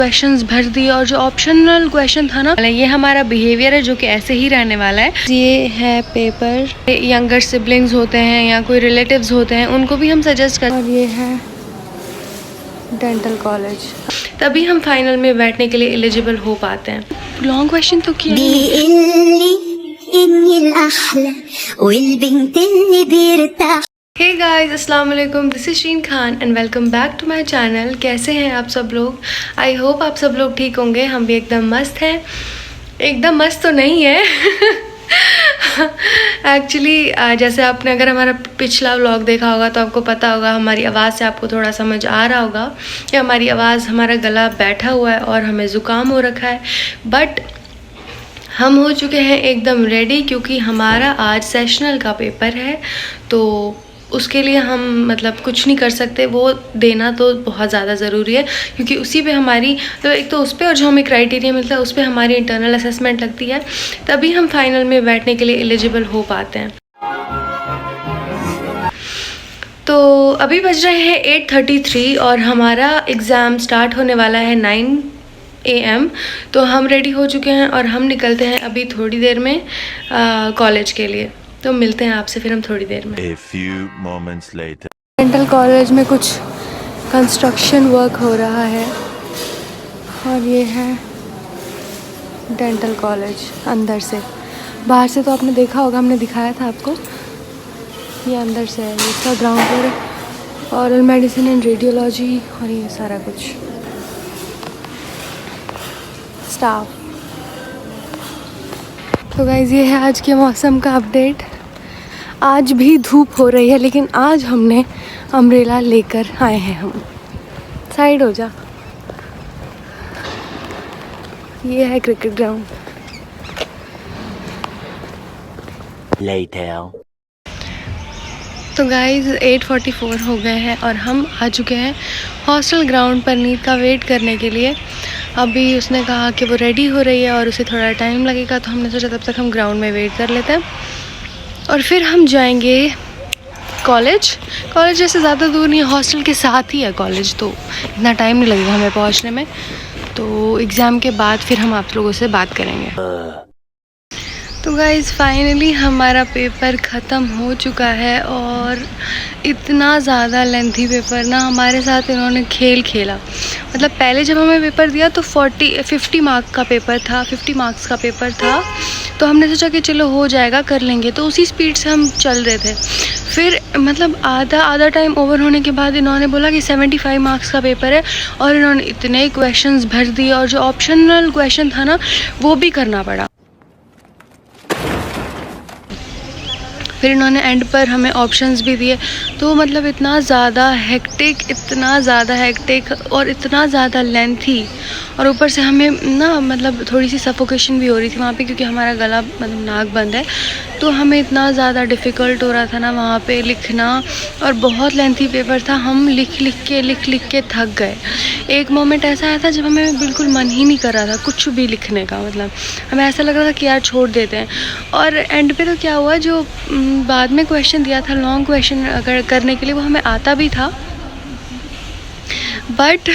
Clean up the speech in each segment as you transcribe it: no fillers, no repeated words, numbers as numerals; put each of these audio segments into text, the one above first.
Questions भर दिए और जो ऑप्शनल क्वेश्चन था ना, ये हमारा बिहेवियर है जो कि ऐसे ही रहने वाला है। ये है पेपर, यंगर सिबलिंग्स होते हैं या कोई रिलेटिव्स होते हैं उनको भी हम सजेस्ट कर। और ये है डेंटल कॉलेज, तभी हम फाइनल में बैठने के लिए एलिजिबल हो पाते हैं। लॉन्ग क्वेश्चन तो किया है। हे गाइस, अस्सलाम वालेकुम, this is Sheen Khan and welcome back to my channel. कैसे हैं आप सब लोग? आई होप आप सब लोग ठीक होंगे। हम भी एकदम मस्त हैं। एकदम मस्त तो नहीं है एक्चुअली जैसे आपने अगर हमारा पिछला व्लॉग देखा होगा तो आपको पता होगा, हमारी आवाज़ से आपको थोड़ा समझ आ रहा होगा कि हमारी आवाज़, हमारा गला बैठा हुआ है और हमें ज़ुकाम हो रखा है। बट हम हो चुके हैं एकदम रेडी, क्योंकि हमारा आज सेशनल का पेपर है। तो उसके लिए हम मतलब कुछ नहीं कर सकते, वो देना तो बहुत ज़्यादा ज़रूरी है, क्योंकि उसी पे हमारी तो एक तो उस पर और जो हमें क्राइटेरिया मिलता है उस पर हमारी इंटरनल असेसमेंट लगती है, तभी हम फाइनल में बैठने के लिए एलिजिबल हो पाते हैं। तो अभी बज रहे हैं 8:33 और हमारा एग्ज़ाम स्टार्ट होने वाला है 9 AM। तो हम रेडी हो चुके हैं और हम निकलते हैं अभी थोड़ी देर में कॉलेज के लिए। तो मिलते हैं आपसे फिर हम थोड़ी देर में। A few moments later. Dental college में कुछ कंस्ट्रक्शन वर्क हो रहा है और ये है डेंटल कॉलेज अंदर से। बाहर से तो आपने देखा होगा, हमने दिखाया था आपको। ये अंदर से है, इसका ग्राउंड फ्लोर है, ऑरल मेडिसिन एंड रेडियोलॉजी और ये सारा कुछ स्टाफ। तो गाइज़, ये है आज के मौसम का अपडेट। आज भी धूप हो रही है, लेकिन आज हमने अम्ब्रेला लेकर आए हैं। हम साइड हो जा। ये है क्रिकेट ग्राउंड। तो गाइज़ 8:44 हो गए हैं और हम आ चुके हैं हॉस्टल ग्राउंड पर नीत का वेट करने के लिए। अभी उसने कहा कि वो रेडी हो रही है और उसे थोड़ा टाइम लगेगा, तो हमने सोचा तब तक हम ग्राउंड में वेट कर लेते हैं और फिर हम जाएंगे कॉलेज। कॉलेज जैसे ज़्यादा दूर नहीं है, हॉस्टल के साथ ही है कॉलेज, तो इतना टाइम नहीं लगेगा हमें पहुंचने में। तो एग्ज़ाम के बाद फिर हम आप लोगों से बात करेंगे। तो गाइज़ फाइनली हमारा पेपर ख़त्म हो चुका है और इतना ज़्यादा लेंथी पेपर ना हमारे साथ इन्होंने खेल खेला। मतलब पहले जब हमें पेपर दिया तो 50 मार्क्स का पेपर था। तो हमने सोचा कि चलो हो जाएगा, कर लेंगे, तो उसी स्पीड से हम चल रहे थे। फिर मतलब आधा टाइम ओवर होने के बाद इन्होंने बोला कि 75 मार्क्स का पेपर है और इन्होंने इतने क्वेश्चंस भर दिए और जो ऑप्शनल क्वेश्चन था ना वो भी करना पड़ा। फिर इन्होंने एंड पर हमें ऑप्शंस भी दिए। तो मतलब इतना ज़्यादा हेक्टिक और इतना ज़्यादा लेंथी, और ऊपर से हमें ना मतलब थोड़ी सी सफोकेशन भी हो रही थी वहाँ पे, क्योंकि हमारा गला मतलब नाक बंद है। तो हमें इतना ज़्यादा डिफ़िकल्ट हो रहा था ना वहाँ पे लिखना, और बहुत लेंथी पेपर था। हम लिख लिख के थक गए। एक मोमेंट ऐसा आया था जब हमें बिल्कुल मन ही नहीं कर रहा था कुछ भी लिखने का। मतलब हमें ऐसा लग रहा था कि यार छोड़ देते हैं। और एंड पे तो क्या हुआ, जो बाद में क्वेश्चन दिया था लॉन्ग क्वेश्चन अगर करने के लिए, वो हमें आता भी था, बट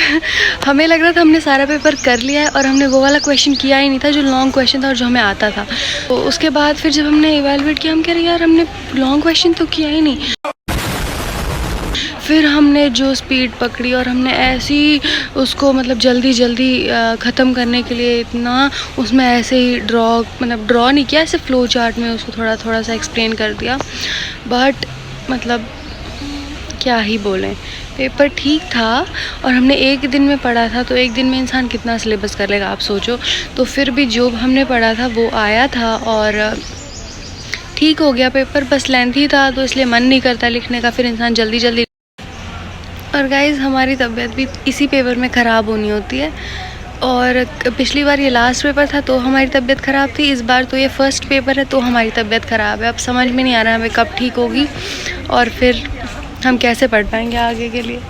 हमें लग रहा था हमने सारा पेपर कर लिया है और हमने वो वाला क्वेश्चन किया ही नहीं था जो लॉन्ग क्वेश्चन था और जो हमें आता था। तो उसके बाद फिर जब हमने इवैल्यूएट किया, हम कह रहे यार हमने लॉन्ग क्वेश्चन तो किया ही नहीं। फिर हमने जो स्पीड पकड़ी और हमने ऐसी उसको मतलब जल्दी ख़त्म करने के लिए इतना उसमें ऐसे ही ड्रॉ नहीं किया, ऐसे फ्लो चार्ट में उसको थोड़ा सा एक्सप्लेन कर दिया। बट मतलब क्या ही बोलें, पेपर ठीक था और हमने एक दिन में पढ़ा था। तो एक दिन में इंसान कितना सिलेबस कर लेगा आप सोचो। तो फिर भी जो हमने पढ़ा था वो आया था और ठीक हो गया पेपर। बस लेंथी था तो इसलिए मन नहीं करता लिखने का, फिर इंसान जल्दी। और गाइज़ हमारी तबीयत भी इसी पेपर में ख़राब होनी होती है। और पिछली बार ये लास्ट पेपर था तो हमारी तबीयत ख़राब थी, इस बार तो ये फर्स्ट पेपर है तो हमारी तबीयत ख़राब है। अब समझ में नहीं आ रहा है हमें कब ठीक होगी और फिर हम कैसे पढ़ पाएंगे आगे के लिए।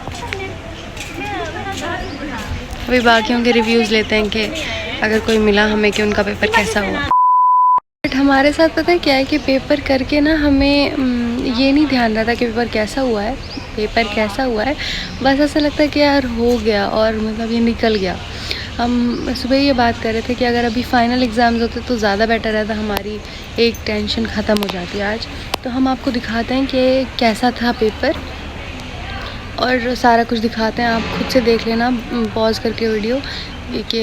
अभी बाकियों के रिव्यूज़ लेते हैं कि अगर कोई मिला हमें कि उनका पेपर कैसा हुआ। बट हमारे साथ पता है क्या है कि पेपर करके ना हमें ये नहीं ध्यान रहता कि पेपर कैसा हुआ है, बस ऐसा लगता है कि यार हो गया और मतलब ये निकल गया। हम सुबह ये बात कर रहे थे कि अगर अभी फ़ाइनल एग्ज़ाम्स होते तो ज़्यादा बेटर रहता, हमारी एक टेंशन ख़त्म हो जाती आज। तो हम आपको दिखाते हैं कि कैसा था पेपर और सारा कुछ दिखाते हैं, आप खुद से देख लेना पॉज करके वीडियो, कि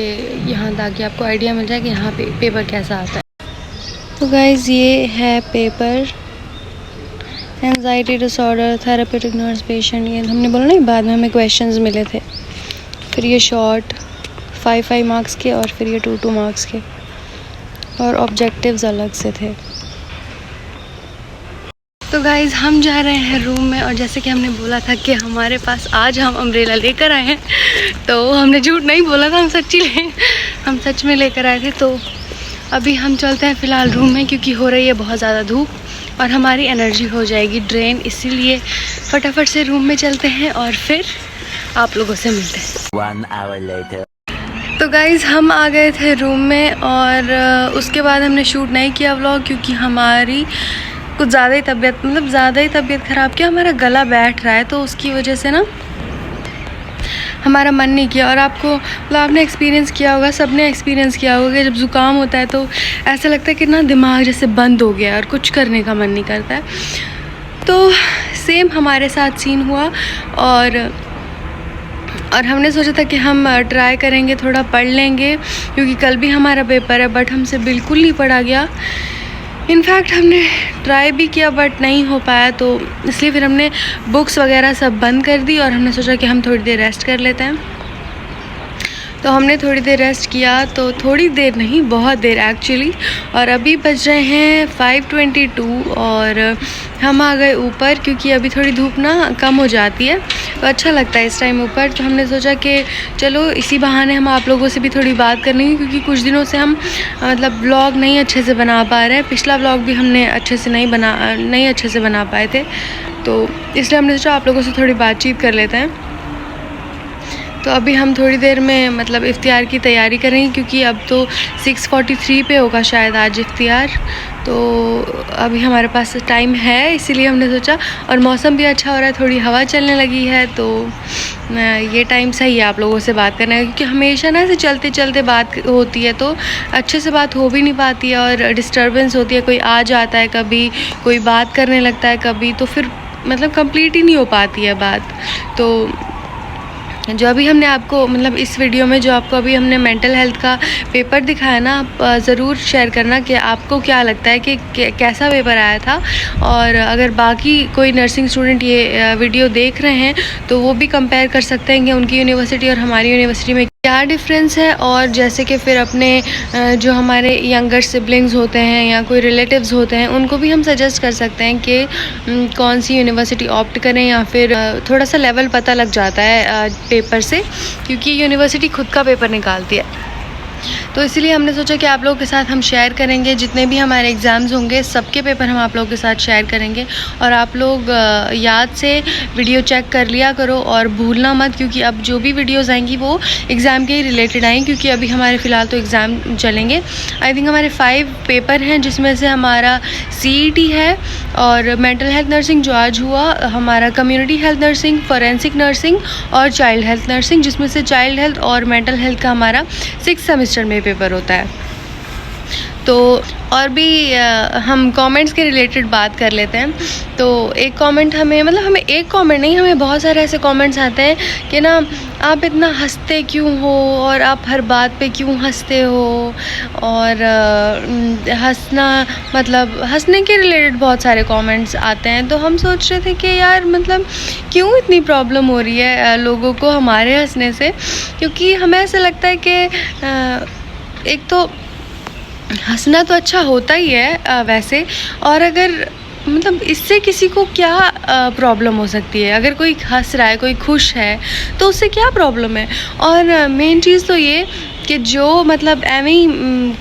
यहाँ ताकि आपको आइडिया मिल जाए कि यहाँ पे पेपर कैसा आता है। तो गाइज़ ये है paper, anxiety disorder, therapeutic nurse patient, ये हमने बोला ना बाद में हमें क्वेश्चंस मिले थे। फिर ये शॉर्ट 5 मार्क्स के और फिर ये 2 मार्क्स के, और ऑब्जेक्टिव्स अलग से थे। तो गाइज़ हम जा रहे हैं रूम में, और जैसे कि हमने बोला था कि हमारे पास आज हम अम्ब्रेला लेकर आए हैं, तो हमने झूठ नहीं बोला था, हम सच में लेकर आए थे। तो अभी हम चलते हैं फ़िलहाल रूम में, क्योंकि हो रही है बहुत ज़्यादा धूप और हमारी एनर्जी हो जाएगी ड्रेन, इसीलिए फटाफट से रूम में चलते हैं और फिर आप लोगों से मिलते हैं। 1 hour later. तो गाइज़ हम आ गए थे रूम में, और उसके बाद हमने शूट नहीं किया व्लॉग, क्योंकि हमारी कुछ ज़्यादा ही तबीयत ख़राब किया, हमारा गला बैठ रहा है, तो उसकी वजह से ना हमारा मन नहीं किया। और आपने एक्सपीरियंस किया होगा, सबने एक्सपीरियंस किया होगा कि जब ज़ुकाम होता है तो ऐसा लगता है कि ना दिमाग जैसे बंद हो गया और कुछ करने का मन नहीं करता है। तो सेम हमारे साथ सीन हुआ, और हमने सोचा था कि हम ट्राई करेंगे, थोड़ा पढ़ लेंगे, क्योंकि कल भी हमारा पेपर है, बट हमसे बिल्कुल नहीं पढ़ा गया। इनफैक्ट हमने ट्राई भी किया बट नहीं हो पाया, तो इसलिए फिर हमने बुक्स वगैरह सब बंद कर दी, और हमने सोचा कि हम थोड़ी देर रेस्ट कर लेते हैं। तो हमने थोड़ी देर रेस्ट किया, तो थोड़ी देर नहीं, बहुत देर एक्चुअली, और अभी बज रहे हैं 5:22, और हम आ गए ऊपर, क्योंकि अभी थोड़ी धूप ना कम हो जाती है, तो अच्छा लगता है इस टाइम ऊपर। तो हमने सोचा कि चलो इसी बहाने हम आप लोगों से भी थोड़ी बात कर लेंगे, क्योंकि कुछ दिनों से हम मतलब व्लॉग नहीं अच्छे से बना पा रहे हैं। पिछला व्लॉग भी हमने अच्छे से नहीं अच्छे से बना पाए थे, तो इसलिए हमने सोचा आप लोगों से थोड़ी बातचीत कर लेते हैं। तो अभी हम थोड़ी देर में मतलब इफ्तियार की तैयारी करेंगे, क्योंकि अब तो 6:43 पे होगा शायद आज इफ्तियार, तो अभी हमारे पास टाइम है, इसीलिए हमने सोचा, और मौसम भी अच्छा हो रहा है, थोड़ी हवा चलने लगी है, तो ये टाइम सही है आप लोगों से बात करने का, क्योंकि हमेशा ना ऐसे चलते चलते बात होती है तो अच्छे से बात हो भी नहीं पाती है, और डिस्टर्बेंस होती है, कोई आ जाता है कभी, कोई बात करने लगता है कभी, तो फिर मतलब कंप्लीट ही नहीं हो पाती है बात। तो जो अभी हमने आपको मतलब इस वीडियो में जो आपको अभी हमने मेंटल हेल्थ का पेपर दिखाया ना, आप ज़रूर शेयर करना कि आपको क्या लगता है कि कैसा पेपर आया था, और अगर बाकी कोई नर्सिंग स्टूडेंट ये वीडियो देख रहे हैं तो वो भी कंपेयर कर सकते हैं कि उनकी यूनिवर्सिटी और हमारी यूनिवर्सिटी में क्या डिफरेंस है। और जैसे कि फिर अपने जो हमारे यंगर सिबलिंग्स होते हैं या कोई रिलेटिव्स होते हैं, उनको भी हम सजेस्ट कर सकते हैं कि कौन सी यूनिवर्सिटी ऑप्ट करें, या फिर थोड़ा सा लेवल पता लग जाता है पेपर से, क्योंकि यूनिवर्सिटी खुद का पेपर निकालती है। तो इसीलिए हमने सोचा कि आप लोगों के साथ हम शेयर करेंगे, जितने भी हमारे एग्ज़ाम्स होंगे सबके पेपर हम आप लोगों के साथ शेयर करेंगे। और आप लोग याद से वीडियो चेक कर लिया करो और भूलना मत, क्योंकि अब जो भी वीडियोस आएंगी वो एग्ज़ाम के ही रिलेटेड आएंगी, क्योंकि अभी हमारे फ़िलहाल तो एग्ज़ाम चलेंगे। आई थिंक हमारे 5 पेपर हैं, जिसमें से हमारा CET है, और मेंटल हेल्थ नर्सिंग जो आज हुआ, हमारा community health nursing, forensic nursing और चाइल्ड हेल्थ नर्सिंग, जिसमें से चाइल्ड हेल्थ और मेंटल हेल्थ का हमारा 6 सेमेस्टर में पेपर होता है। तो और भी हम कमेंट्स के रिलेटेड बात कर लेते हैं। तो एक कमेंट हमें एक कमेंट नहीं, हमें बहुत सारे ऐसे कमेंट्स आते हैं कि ना आप इतना हंसते क्यों हो, और आप हर बात पे क्यों हंसते हो, और हंसना मतलब हंसने के रिलेटेड बहुत सारे कमेंट्स आते हैं। तो हम सोच रहे थे कि यार मतलब क्यों इतनी प्रॉब्लम हो रही है लोगों को हमारे हंसने से, क्योंकि हमें ऐसा लगता है कि एक तो हंसना तो अच्छा होता ही है वैसे, और अगर मतलब इससे किसी को क्या प्रॉब्लम हो सकती है, अगर कोई हंस रहा है, कोई खुश है, तो उससे क्या प्रॉब्लम है। और मेन चीज़ तो ये कि जो मतलब एवं ही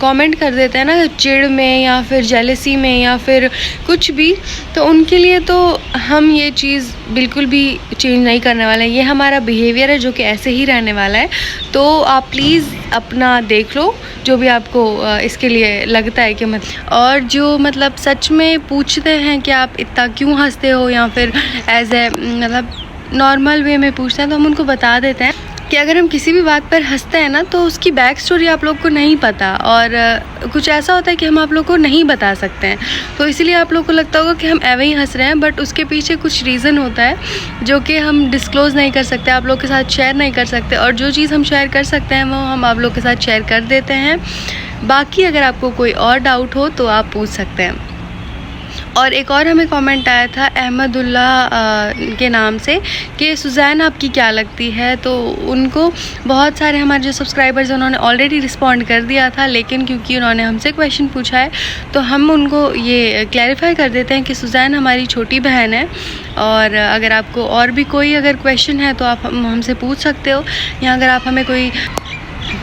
कमेंट कर देते हैं ना चिढ़ में या फिर जेलसी में या फिर कुछ भी, तो उनके लिए तो हम ये चीज़ बिल्कुल भी चेंज नहीं करने वाले हैं। ये हमारा बिहेवियर है जो कि ऐसे ही रहने वाला है। तो आप प्लीज़ अपना देख लो जो भी आपको इसके लिए लगता है कि और जो मतलब सच में पूछते हैं कि आप इतना क्यों हंसते हो, या फिर एज ए मतलब नॉर्मल वे में पूछते हैं, तो हम उनको बता देते हैं कि अगर हम किसी भी बात पर हंसते हैं ना, तो उसकी बैक स्टोरी आप लोग को नहीं पता, और कुछ ऐसा होता है कि हम आप लोग को नहीं बता सकते हैं, तो इसीलिए आप लोग को लगता होगा कि हम एवं ही हंस रहे हैं, बट उसके पीछे कुछ रीज़न होता है जो कि हम डिस्क्लोज़ नहीं कर सकते, आप लोग के साथ शेयर नहीं कर सकते, और जो चीज़ हम शेयर कर सकते हैं वो हम आप लोग के साथ शेयर कर देते हैं। बाकी अगर आपको कोई और डाउट हो तो आप पूछ सकते हैं। और एक और हमें कमेंट आया था अहमदुल्ला के नाम से कि सुज़ैन आपकी क्या लगती है, तो उनको बहुत सारे हमारे जो सब्सक्राइबर्स हैं उन्होंने ऑलरेडी रिस्पॉन्ड कर दिया था, लेकिन क्योंकि उन्होंने हमसे क्वेश्चन पूछा है तो हम उनको ये क्लैरिफाई कर देते हैं कि सुज़ैन हमारी छोटी बहन है। और अगर आपको और भी कोई अगर क्वेश्चन है तो आप हमसे पूछ सकते हो, या अगर आप हमें कोई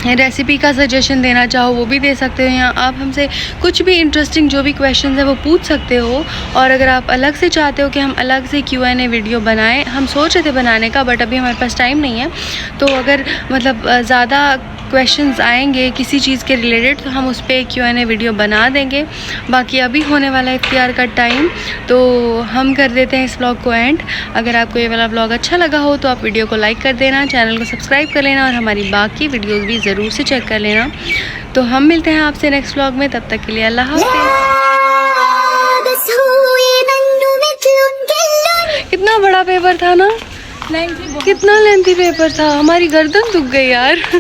रेसिपी का सजेशन देना चाहो वो भी दे सकते हो, या आप हमसे कुछ भी इंटरेस्टिंग जो भी क्वेश्चन है वो पूछ सकते हो। और अगर आप अलग से चाहते हो कि हम अलग से Q&A वीडियो बनाएं, हम सोच रहे थे बनाने का, बट अभी हमारे पास टाइम नहीं है, तो अगर मतलब ज़्यादा क्वेश्चंस आएंगे किसी चीज़ के रिलेटेड तो हम उस पर Q&A वीडियो बना देंगे। बाकी अभी होने वाला है इफ्तियार का टाइम, तो हम कर देते हैं इस ब्लॉग को एंड। अगर आपको ये वाला ब्लॉग अच्छा लगा हो तो आप वीडियो को लाइक कर देना, चैनल को सब्सक्राइब कर लेना, और हमारी बाकी वीडियोज़ भी ज़रूर से चेक कर लेना। तो हम मिलते हैं आपसे नेक्स्ट ब्लॉग में, तब तक के लिए अल्लाह हाफ़िज़। कितना बड़ा पेपर था ना, कितना लेंथी पेपर था, हमारी गर्दन दुख गई यार। तो